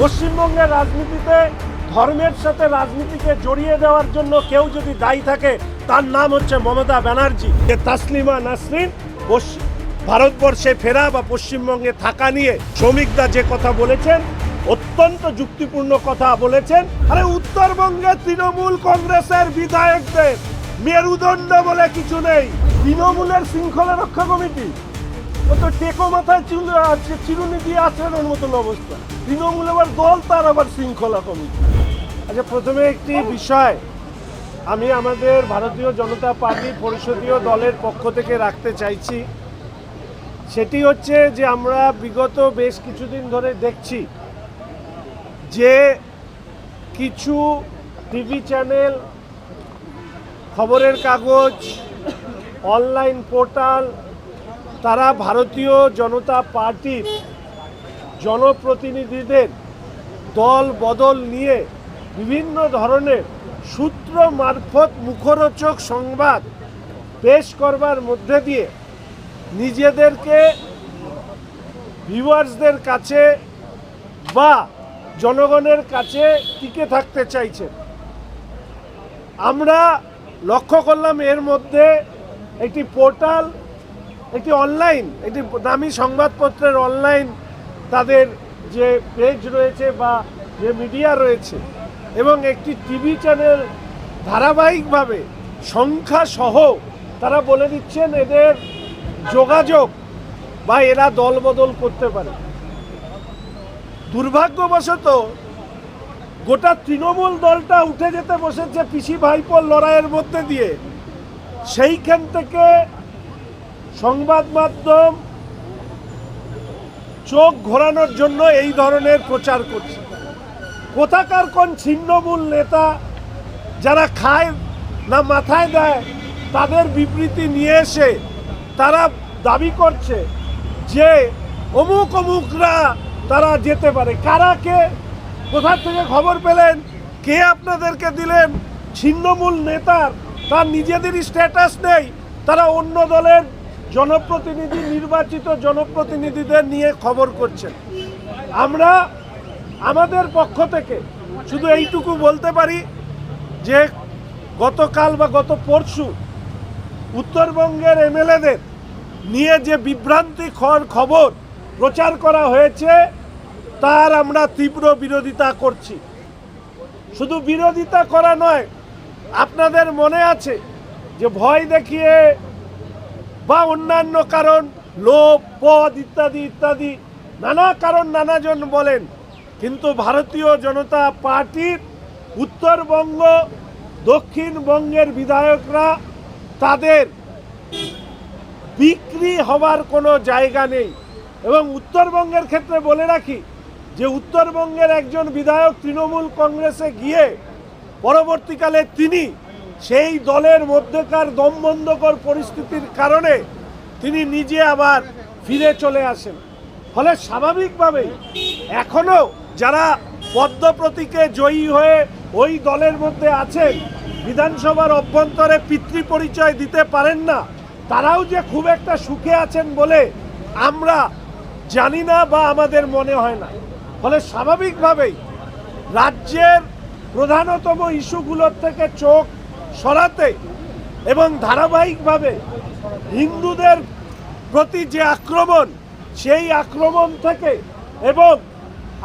পশ্চিমবঙ্গের রাজনীতিতে ধর্মের সাথে রাজনীতিকে জড়িয়ে দেওয়ার জন্য কেউ যদি দায়ী থাকে তার নাম হচ্ছে মমতা ব্যানার্জি। যে তাসলিমা নাসরিন ভারতবর্ষে ফেরা বা পশ্চিমবঙ্গে থাকা নিয়ে শ্রমিকদা যে কথা বলেছেন অত্যন্ত যুক্তিপূর্ণ কথা বলেছেন। আরে উত্তরবঙ্গে তৃণমূল কংগ্রেসের বিধায়কদের মেরুদণ্ড বলে কিছু নেই। তৃণমূলের শৃঙ্খলা রক্ষা কমিটি ও তো টেকো মাথায় চিরুনি দিয়ে আচরণের মতন অবস্থা। তৃণমূল আবার দল, তার আবার শৃঙ্খলা কমিটি। আচ্ছা, প্রথমে একটি বিষয় আমি আমাদের ভারতীয় জনতা পার্টি পরিষদীয় দলের পক্ষ থেকে রাখতে চাইছি। সেটি হচ্ছে যে আমরা বিগত বেশ কিছুদিন ধরে দেখছি যে কিছু টিভি চ্যানেল, খবরের কাগজ, অনলাইন পোর্টাল তারা ভারতীয় জনতা পার্টির জনপ্রতিনিধিদের দল বদল নিয়ে বিভিন্ন ধরনের সূত্র মারফত মুখরোচক সংবাদ পেশ করবার মধ্যে দিয়ে নিজেদেরকে ভিউয়ার্সদের কাছে বা জনগণের কাছে টিকে থাকতে চাইছেন। আমরা লক্ষ্য করলাম এর মধ্যে একটি পোর্টাল, একটি অনলাইন, একটি দামি সংবাদপত্রের অনলাইন তাদের যে পেজ রয়েছে বা যে মিডিয়া রয়েছে এবং একটি টিভি চ্যানেল ধারাবাহিকভাবে সংখ্যাসহ তারা বলে দিচ্ছেন এদের যোগাযোগ বা এরা দল বদল করতে পারে। দুর্ভাগ্যবশত গোটা তৃণমূল দলটা উঠে যেতে বসেছে পিসি ভাইপোর লড়াইয়ের মধ্যে দিয়ে। সেইখান থেকে সংবাদ মাধ্যম চোখ ঘোরানোর জন্য এই ধরনের প্রচার করছে। কোথাকার কোন ছিন্নমূল নেতা যারা খায় না মাথায় দেয় তাদের বিবৃতি নিয়ে এসে তারা দাবি করছে যে অমুক অমুকরা তারা যেতে পারে। কারা, কে, কোথা থেকে খবর পেলেন, কে আপনাদেরকে দিলেন? ছিন্নমূল নেতার তার নিজেদেরই স্ট্যাটাস নেই, তারা অন্য দলের জনপ্রতিনিধি, নির্বাচিত জনপ্রতিনিধিদের নিয়ে খবর করছেন। আমরা আমাদের পক্ষ থেকে শুধু এইটুকু বলতে পারি যে গতকাল বা গত পরশু উত্তরবঙ্গের এমএলএদের নিয়ে যে বিভ্রান্তিকর খবর প্রচার করা হয়েছে তার আমরা তীব্র বিরোধিতা করছি। শুধু বিরোধিতা করা নয়, আপনাদের মনে আছে যে ভয় দেখিয়ে বা অন্যান্য কারণ, লোভ, পদ ইত্যাদি ইত্যাদি নানা কারণ নানাজন বলেন, কিন্তু ভারতীয় জনতা পার্টির উত্তরবঙ্গ দক্ষিণবঙ্গের বিধায়করা তাদের বিক্রি হবার কোনো জায়গা নেই। এবং উত্তরবঙ্গের ক্ষেত্রে বলে রাখি যে উত্তরবঙ্গের একজন বিধায়ক তৃণমূল কংগ্রেসে গিয়ে পরবর্তীকালে তিনি সেই দলের মধ্যেকার দমবন্ধকর পরিস্থিতির কারণে তিনি নিজে আবার ফিরে চলে আসেন। ফলে স্বাভাবিকভাবেই এখনও যারা পদ্ম প্রতীকে জয়ী হয়ে ওই দলের মধ্যে আছেন, বিধানসভার অভ্যন্তরে পিতৃ পরিচয় দিতে পারেন না, তারাও যে খুব একটা সুখে আছেন বলে আমরা জানি না বা আমাদের মনে হয় না। ফলে স্বাভাবিকভাবেই রাজ্যের প্রধানতম ইস্যুগুলোর থেকে চোখ সরাতে এবং ধারাবাহিকভাবে হিন্দুদের প্রতি যে আক্রমণ, সেই আক্রমণ থেকে এবং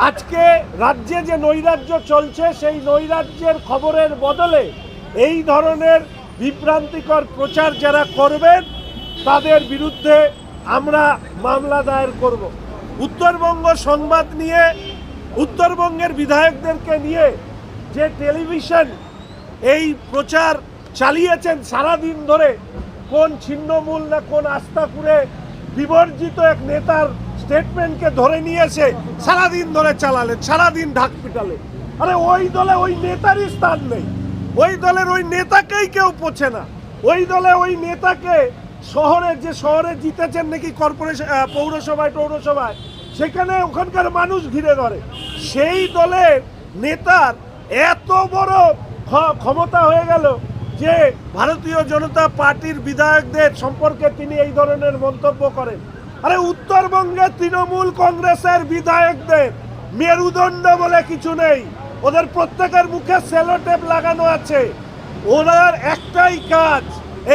আজকে রাজ্যে যে নৈরাজ্য চলছে সেই নৈরাজ্যের খবরের বদলে এই ধরনের বিভ্রান্তিকর প্রচার যারা করবেন তাদের বিরুদ্ধে আমরা মামলা দায়ের করব। উত্তরবঙ্গ সংবাদ নিয়ে, উত্তরবঙ্গের বিধায়কদেরকে নিয়ে যে টেলিভিশন এই প্রচার চালিয়েছেন সারাদিন ধরে, কোন ছিন্নমূল না কোন আস্তাপুরে বিবর্জিত এক নেতার স্টেটমেন্টকে ধরে নিয়ে এসে সারাদিন ধরে চালালেন, সারাদিন ঢাক পিটালে। আরে ওই দলে ওই নেতারই স্থান নেই, ওই দলের ওই নেতাকেই কেউ পোছে না। ওই দলে ওই নেতাকে শহরে জিতেছেন নাকি কর্পোরেশন, পৌরসভায়, সেখানে ওখানকার মানুষ ঘিরে ধরে। সেই দলের নেতার এত বড় ক্ষমতা হয়ে গেল যে ভারতীয় জনতা পার্টির বিধায়কদের সম্পর্কে তিনি এই ধরনের মন্তব্য করেন। আরে উত্তরবঙ্গে তৃণমূল কংগ্রেসের বিধায়কদের মেরুদণ্ড বলে কিছু নেই, ওদের প্রত্যেকের মুখে সেলোটেপ লাগানো আছে। ওনার একটাই কাজ,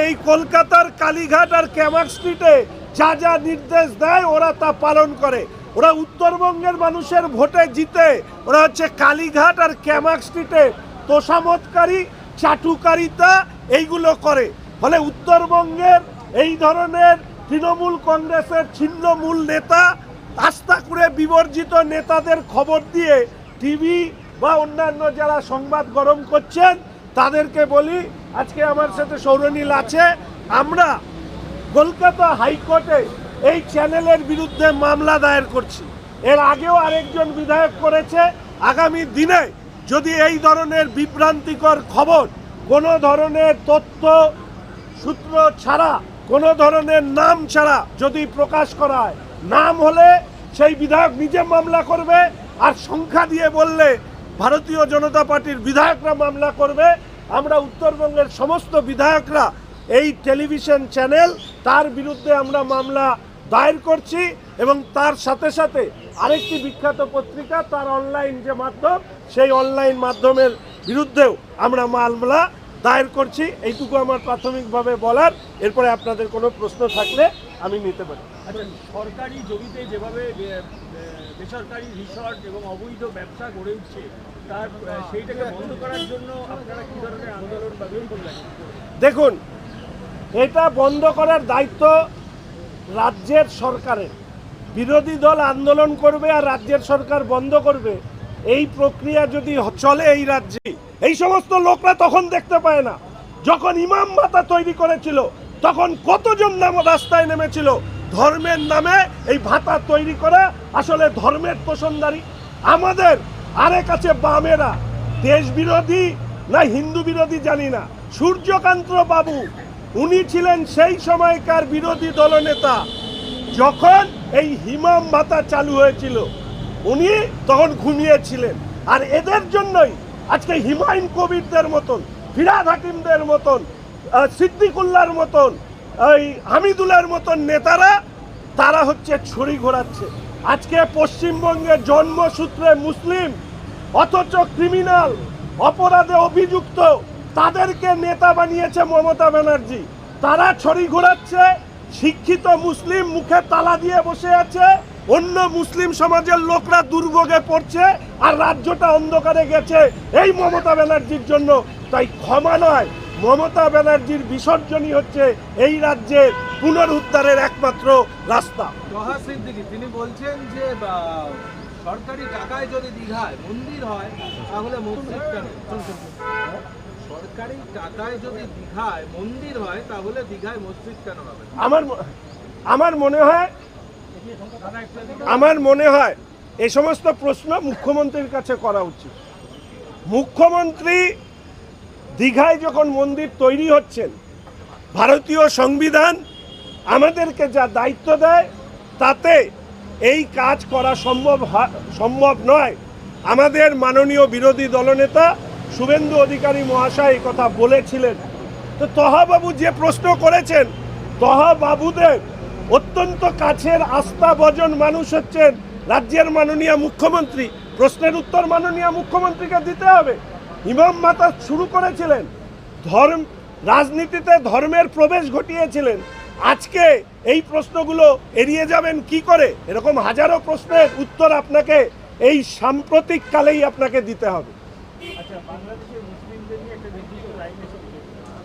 এই কলকাতার কালীঘাট আর ক্যামাক স্ট্রিটে যা যা নির্দেশ দেয় ওরা তা পালন করে। ওরা উত্তরবঙ্গের মানুষের ভোটে জিতে ওরা হচ্ছে কালীঘাট আর ক্যামাক স্ট্রিটে তোষামতকারী, চাটুকারিতা এইগুলো করে। ফলে উত্তরবঙ্গের এই ধরনের তৃণমূল কংগ্রেসের ছিন্নমূল নেতা, আস্থা করে বিবর্জিত নেতাদের খবর দিয়ে টিভি বা অন্যান্য যারা সংবাদ গরম করছেন তাদেরকে বলি, আজকে আমার সাথে সৌরনীল আছে, আমরা কলকাতা হাইকোর্টে এই চ্যানেলের বিরুদ্ধে মামলা দায়ের করছি। এর আগেও আরেকজন বিধায়ক করেছে। আগামী দিনে যদি এই ধরনের বিভ্রান্তিকর খবর, কোনো ধরনের তথ্য সূত্র ছাড়া, কোনো ধরনের নাম ছাড়া যদি প্রকাশ করা হয়, নাম হলে সেই বিধায়ক নিজে মামলা করবে, আর সংখ্যা দিয়ে বললে ভারতীয় জনতা পার্টির বিধায়করা মামলা করবে। আমরা উত্তরবঙ্গের সমস্ত বিধায়করা এই টেলিভিশন চ্যানেল তার বিরুদ্ধে আমরা মামলা দায়ের করছি, এবং তার সাথে সাথে আরেকটি বিখ্যাত পত্রিকা তার অনলাইন যে মাধ্যম, সেই অনলাইন মাধ্যমের বিরুদ্ধেও আমরা মামলা দায়ের করছি। এইটুকু আমার প্রাথমিকভাবে বলার। এরপরে আপনাদের কোনো প্রশ্ন থাকলে আমি নিতে পারি। আচ্ছা, সরকারি জমিতে যেভাবে বেসরকারি রিসর্ট এবং অবৈধ ব্যবসা গড়ে উঠছে, তার সেইটাকে বন্ধ করার জন্য আপনারা কী ধরনের আন্দোলন বা বিক্ষোভ করবেন? দেখুন, এটা বন্ধ করার দায়িত্ব রাজ্যের সরকারের। বিরোধী দল আন্দোলন করবে আর রাজ্যের সরকার বন্ধ করবে, এই প্রক্রিয়া যদি চলে এই রাজ্যে, এই সমস্ত লোকরা তখন দেখতে পায় না। যখন ইমাম ভাতা তৈরি করেছিল তখন কতজন রাস্তায় নেমেছিল ধর্মের নামে এই ভাতা তৈরি করা, আসলে ধর্মের তোষণদারি। আমাদের আরেক আছে বামেরা, দেশ বিরোধী না হিন্দু বিরোধী জানি না, সূর্যকান্ত বাবু, উনি ছিলেন সেই সময়কার বিরোধী দলনেতা যখন এই ইমাম ভাতা চালু হয়েছিল, উনি তখন ঘুমিয়েছিলেন। আর এদের জন্যই আজকে হুমায়ুন কবিরদের মতন, ফিরহাদ হাকিমদের মতন, সিদ্দিকুল্লাহর মতন, এই হামিদুল্লাহর মতন নেতারা তারা হচ্ছে ছড়ি ঘোরাচ্ছে। আজকে পশ্চিমবঙ্গে জন্মসূত্রে মুসলিম অথচ ক্রিমিনাল, অপরাধে অভিযুক্ত, তাদেরকে নেতা বানিয়েছে মমতা ব্যানার্জি। তারা ছড়ি ঘোরাচ্ছে, শিক্ষিত মুসলিম মুখে তালা দিয়ে বসে আছে, অন্য মুসলিম সমাজের লোকরা দুর্ভোগে পড়ছে, আর রাজ্যটা অন্ধকারে গেছে এই মমতা ব্যানার্জির জন্য। তাই ক্ষমা নয়, মমতা ব্যানার্জির বিসর্জনই হচ্ছে এই রাজ্যের পুনরুদ্ধারের একমাত্র রাস্তা। জহা সিদ্দিকী তিনি বলছেন যে সরকারি টাকায় যদি দীঘায় মন্দির হয় তাহলে মসজিদ কেন? সরকারি টাকায় যদি দীঘায় মন্দির হয় তাহলে দীঘায় মসজিদ কেন হবে? আমার মনে হয় এই সমস্ত প্রশ্ন মুখ্যমন্ত্রীর কাছে করা উচিত। মুখ্যমন্ত্রী দীঘায় যখন মন্দির তৈরি হচ্ছেন, ভারতীয় সংবিধান আমাদেরকে যা দায়িত্ব দেয় তাতে এই কাজ করা সম্ভব নয়। আমাদের মাননীয় বিরোধী দলনেতা শুভেন্দু অধিকারী মহাশয় এই কথা বলেছিলেন। তো তহা বাবু যে প্রশ্ন করেছেন, তহা বাবুদের অত্যন্ত কাছের আস্থাভাজন মানুষ হচ্ছেন রাজ্যের মাননীয় মুখ্যমন্ত্রী। প্রশ্নের উত্তর মাননীয় মুখ্যমন্ত্রীকে দিতে হবে। ইমাম ভাতা শুরু করেছিলেন, রাজনীতিতে ধর্মের প্রবেশ ঘটিয়েছিলেন। আজকে এই প্রশ্নগুলো এড়িয়ে যাবেন কি করে? এরকম হাজারো প্রশ্নের উত্তর আপনাকে এই সাম্প্রতিক কালেই আপনাকে দিতে হবে। আচ্ছা, বাংলাদেশের মুসলিমদের নিয়ে একটা নির্দিষ্ট লাইন এসেছে।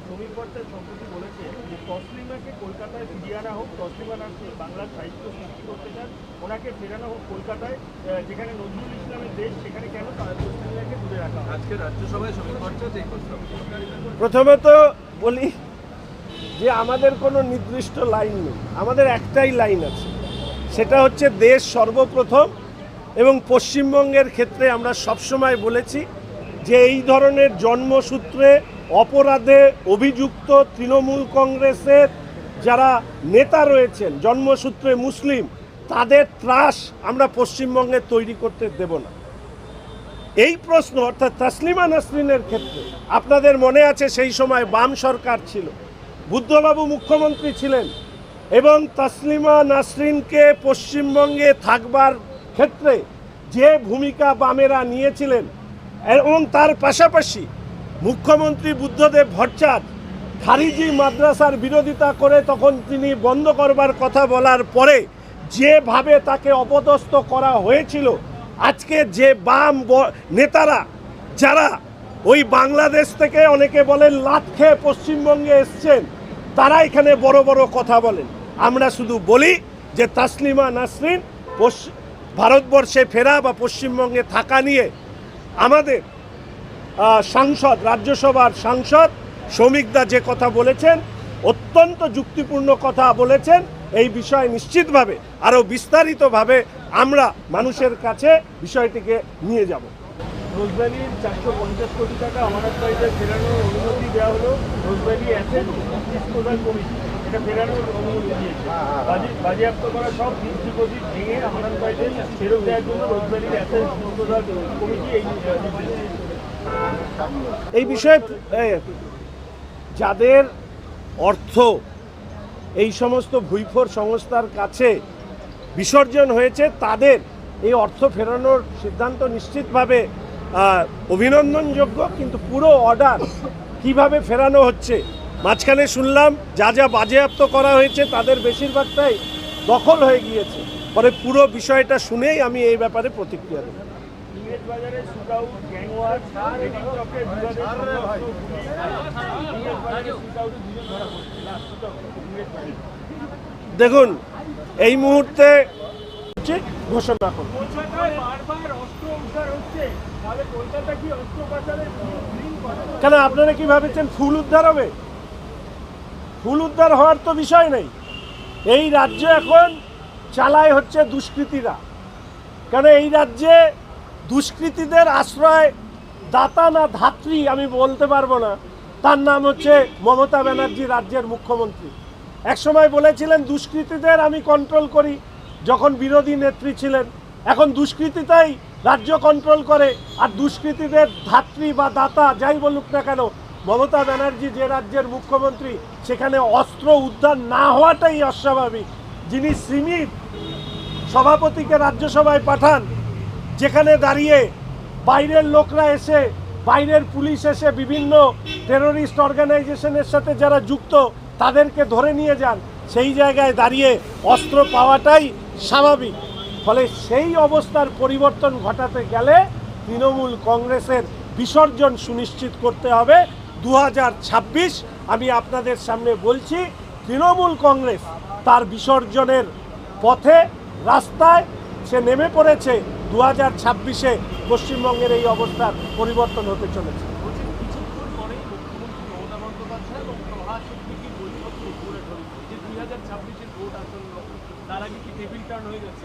সমীর ভট্টাচার্য সম্প্রতি বলেছে যে তসলিমাকে কলকাতায় ফিরিয়ে আনা হোক, তসলিমা নাসরিন বাংলার সাহিত্য সৃষ্টি করতে চান, ওনাকে ফেরানো হোক কলকাতায়, যেখানে নজরুল ইসলামের দেশ, সেখানে কেন তসলিমাকে দূরে রাখা হয়? আজকে রাজ্যসভায় সমীর ভট্টাচার্য এই প্রস্তাব। প্রথমত বলি যে আমাদের কোনো নির্দিষ্ট লাইন নেই, আমাদের একটাই লাইন আছে, সেটা হচ্ছে দেশ সর্বপ্রথম। এবং পশ্চিমবঙ্গের ক্ষেত্রে আমরা সবসময় বলেছি যে এই ধরনের জন্মসূত্রে অপরাধে অভিযুক্ত তৃণমূল কংগ্রেসের যারা নেতা রয়েছেন জন্মসূত্রে মুসলিম, তাদের ত্রাস আমরা পশ্চিমবঙ্গে তৈরি করতে দেব না। এই প্রশ্ন অর্থাৎ তসলিমা নাসরিনের ক্ষেত্রে আপনাদের মনে আছে সেই সময় বাম সরকার ছিল, বুদ্ধবাবু মুখ্যমন্ত্রী ছিলেন, এবং তসলিমা নাসরিনকে পশ্চিমবঙ্গে থাকবার ক্ষেত্রে যে ভূমিকা বামেরা নিয়েছিলেন এবং তার পাশাপাশি মুখ্যমন্ত্রী বুদ্ধদেব ভট্টাচার্য খারিজি মাদ্রাসার বিরোধিতা করে তখন তিনি বন্ধ করবার কথা বলার পরে যেভাবে তাকে অপদস্থ করা হয়েছিল, আজকে যে বাম নেতারা যারা ওই বাংলাদেশ থেকে অনেকে বলেন লাত খেয়ে পশ্চিমবঙ্গে এসছেন, তারা এখানে বড় বড় কথা বলেন। আমরা শুধু বলি যে তাসলিমা নাসরিন ভারতবর্ষে ফেরা বা পশ্চিমবঙ্গে থাকা নিয়ে আমাদের সাংসদ, রাজ্যসভার সাংসদ শ্রমিকদা যে কথা বলেছেন অত্যন্ত যুক্তিপূর্ণ কথা বলেছেন। এই বিষয়ে নিশ্চিতভাবে আরও বিস্তারিতভাবে আমরা মানুষের কাছে বিষয়টিকে নিয়ে যাব। রোজভ্যালির 450 কোটি টাকা আমানতকারীদের ফেরানোর অনুমতি দেওয়া হলো। রোজভ্যালি অ্যাসেট ডিসপোজাল কমিটি এটা ফেরানোর অনুমতি দিয়েছে। বাজেয়াপ্ত করা সব ফিক্সড ডিপোজিট ভেঙে আমানতকারীদের ফেরত দেওয়ার জন্য রোজভ্যালির অ্যাসেট ডিসপোজাল কমিটি এই বিষয়ে যাদের অর্থ এই সমস্ত ভুইফোর সংস্থার কাছে বিসর্জন হয়েছে, তাদের এই অর্থ ফেরানোর সিদ্ধান্ত নিশ্চিতভাবে অভিনন্দনযোগ্য। কিন্তু পুরো অর্ডার কিভাবে ফেরানো হচ্ছে, মাঝখানে শুনলাম যা যা বাজেয়াপ্ত করা হয়েছে তাদের বেশিরভাগটাই দখল হয়ে গিয়েছে। পরে পুরো বিষয়টা শুনেই আমি এই ব্যাপারে প্রতিক্রিয়া দেব। বাজারে শুটআউট, গ্যাংওয়ার, রেডিং চকে বিবাদে দেখুন, এই মুহূর্তে ঘোষণা করুন। বারবার অস্ত্র উদ্ধার হচ্ছে, তাহলে কলকাতা কি অস্ত্র পাচারের কেন আপনারা কি ভাবেছেন ফুল উদ্ধার হবে? ফুল উদ্ধার হওয়ার তো বিষয় নেই। এই রাজ্য এখন চালায় হচ্ছে দুষ্কৃতীরা। কেন এই রাজ্যে দুষ্কৃতীদের আশ্রয় দাতা না ধাত্রী আমি বলতে পারবো না, তার নাম হচ্ছে মমতা ব্যানার্জি, রাজ্যের মুখ্যমন্ত্রী। একসময় বলেছিলেন দুষ্কৃতীদের আমি কন্ট্রোল করি, যখন বিরোধী নেত্রী ছিলেন। এখন দুষ্কৃতীটাই রাজ্য কন্ট্রোল করে, আর দুষ্কৃতীদের ধাত্রী বা দাতা যাই বলুক না কেন, মমতা ব্যানার্জি যে রাজ্যের মুখ্যমন্ত্রী, সেখানে অস্ত্র উদ্ধার না হওয়াটাই অস্বাভাবিক। যিনি সিমির সভাপতিকে রাজ্যসভায় পাঠান, যেখানে দাঁড়িয়ে বাইরের লোকরা এসে, বাইরের পুলিশ এসে বিভিন্ন টেরোরিস্ট অর্গানাইজেশনের সাথে যারা যুক্ত তাদেরকে ধরে নিয়ে যান, সেই জায়গায় দাঁড়িয়ে অস্ত্র পাওয়াটাই স্বাভাবিক। ফলে সেই অবস্থার পরিবর্তন ঘটাতে গেলে তৃণমূল কংগ্রেসের বিসর্জন সুনিশ্চিত করতে হবে। 2026 আমি আপনাদের সামনে বলছি, তৃণমূল কংগ্রেস তার বিসর্জনের পথে, রাস্তায় সে নেমে পড়েছে। 2026-এ পশ্চিমবঙ্গের এই অবস্থার পরিবর্তন হতে চলেছে। কিছুক্ষণ পরেই মুখ্যমন্ত্রী মমতা বন্দ্যোপাধ্যায় এবং মহাশক্তিকে বৈঠক করে যে 2026-এর ভোট আসন্ন, তার আগে কি টেবিল টার্ন হয়ে যাচ্ছে?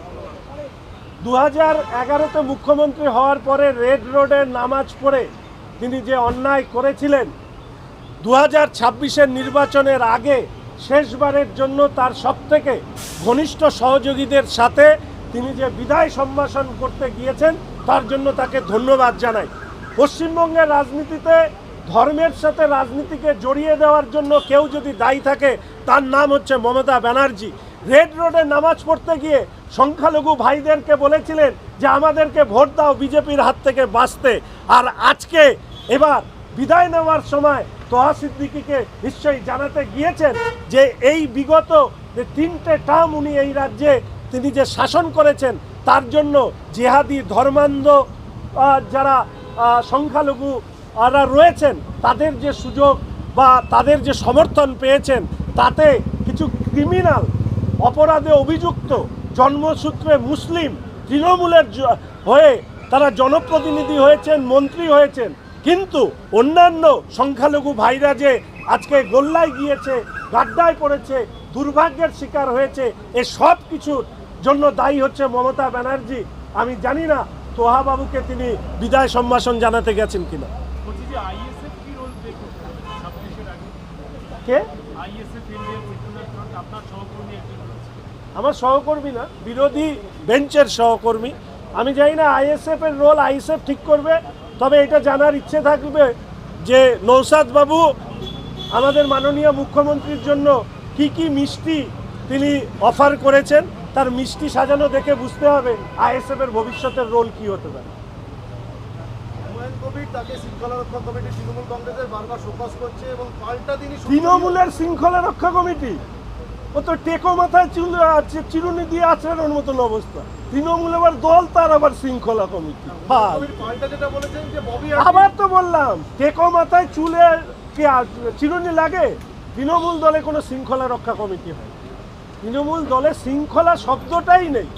2011-তে মুখ্যমন্ত্রী হওয়ার পরে রেড রোডে নামাজ পড়ে তিনি যে অন্যায় করেছিলেন, 2026-এর নির্বাচনের আগে শেষবারের জন্য তার সবথেকে ঘনিষ্ঠ সহযোগীদের সাথে তিনি যে বিদায় সম্ভাষণ করতে গিয়েছেন, তার জন্য তাকে ধন্যবাদ জানাই। পশ্চিমবঙ্গের রাজনীতিতে ধর্মের সাথে রাজনীতিকে জড়িয়ে দেওয়ার জন্য কেউ যদি দায়ী থাকে, তার নাম হচ্ছে মমতা ব্যানার্জি। রেড রোডে নামাজ পড়তে গিয়ে সংখ্যালঘু ভাইদেরকে বলেছিলেন যে আমাদেরকে ভোট দাও বিজেপির হাত থেকে বাঁচতে। আর আজকে এবার বিদায় নেওয়ার সময় তোহা সিদ্দিকীকে নিশ্চয়ই জানাতে গিয়েছেন যে এই বিগত যে 3টে টার্ম উনি এই রাজ্যে তিনি যে শাসন করেছেন, তার জন্য জিহাদি ধর্মান্ধ যারা সংখ্যালঘু রয়েছেন তাদের যে সুযোগ বা তাদের যে সমর্থন পেয়েছেন, তাতে কিছু ক্রিমিনাল অপরাধে অভিযুক্ত জন্মসূত্রে মুসলিম তৃণমূলের হয়ে তারা জনপ্রতিনিধি হয়েছেন, মন্ত্রী হয়েছেন। কিন্তু অন্যান্য সংখ্যালঘু ভাইরা যে আজকে গোল্লায় গিয়েছে, গাড্ডায় পড়েছে, দুর্ভাগ্যের শিকার হয়েছে, এ সব কিছুর জন্য দায়ী হচ্ছে মমতা ব্যানার্জি। আমি জানি না তোহা বাবুকে তিনি বিদায় সম্ভাষণ জানাতে গেছেন কিনা। কে? আমার সহকর্মী না, বিরোধী বেঞ্চের সহকর্মী। আমি জানি না আইএসএফ এর রোল আইএসএফ ঠিক করবে, তবে এটা জানার ইচ্ছে থাকবে যে নৌসাদ বাবু আমাদের মাননীয় মুখ্যমন্ত্রীর জন্য কি কি মিষ্টি তিনি অফার করেছেন। তার মিষ্টি সাজানো দেখে বুঝতে হবে আইএসএফ এর ভবিষ্যতের রোল কি হতে পারে। হুমায়ুন কবির তাকে শৃঙ্খলা রক্ষা কমিটি তৃণমূল কংগ্রেসের বারবার শোকজ করছে এবং পাল্টা তিনি তৃণমূলের শৃঙ্খলা রক্ষা কমিটি ও তো টেকো মাথায় চিরুনি দিয়ে আছড়ানোর মতন অবস্থা। তৃণমূল আবার দল, তার আবার শৃঙ্খলা কমিটি। কবির পাল্টা যেটা বলেছেন যে ববি আবার তো বললাম টেকো মাথায় চুলে কি চিরুনি লাগে? তৃণমূল দলে কোনো শৃঙ্খলা রক্ষা কমিটি হয়? তৃণমূল দলে শৃঙ্খলা শব্দটাই নেই।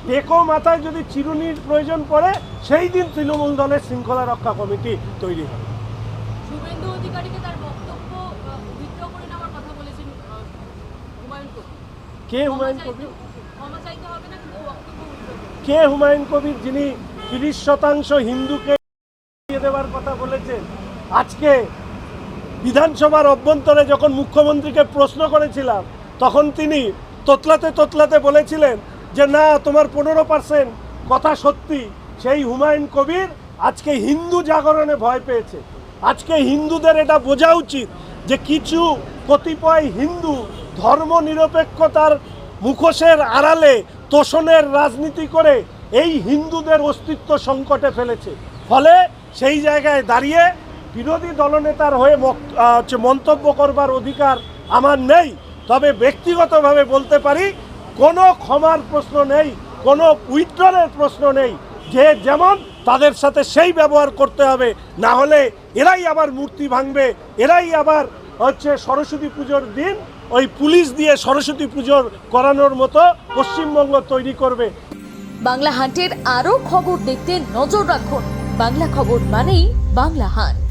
টেকো মাথায় যদি চিরুনির প্রয়োজন পড়ে সেই দিন তৃণমূল দলের শৃঙ্খলা রক্ষা কমিটি তৈরি হয়। শুভেন্দু অধিকারীকে তার বক্তব্য উইথড্র করে নেওয়ার কথা বলেছেন হুমায়ুন কবির। কে হুমায়ুন কবির? ক্ষমা চাইতে হবে না, কিন্তু বক্তব্য উইথড্র করতে কে হুমায়ুন কবির যিনি 30% হিন্দুকে দিয়ে দেওয়ার কথা বলেছেন? আজকে বিধানসভার অভ্যন্তরে যখন মুখ্যমন্ত্রীকে প্রশ্ন করেছিলাম তখন তিনি তোতলাতে তোতলাতে বলেছিলেন যে না, তোমার 15% কথা সত্যি। সেই হুমায়ুন কবির আজকে হিন্দু জাগরণে ভয় পেয়েছে। আজকে হিন্দুদের এটা বোঝা উচিত যে কিছু কতিপয় হিন্দু ধর্মনিরপেক্ষতার মুখোশের আড়ালে তোষণের রাজনীতি করে এই হিন্দুদের অস্তিত্ব সংকটে ফেলেছে। ফলে সেই জায়গায় দাঁড়িয়ে বিরোধী দলনেতার হয়ে মন্তব্য করবার অধিকার আমার নেই। তবে ব্যক্তিগতভাবে বলতে পারি কোনো ক্ষমার প্রশ্ন নেই, কোনো উইথড্রলের প্রশ্ন নেই। যে যেমন তাদের সাথে সেই ব্যবহার করতে হবে, না হলে এরাই আবার মূর্তি ভাঙবে, এরাই আবার সরস্বতী পুজোর দিন ওই পুলিশ দিয়ে সরস্বতী পুজোর করানোর মতো পশ্চিমবঙ্গ তৈরি করবে। বাংলা হান্টের আরও খবর দেখতে নজর রাখুন। বাংলা খবর মানেই বাংলা হান্ট।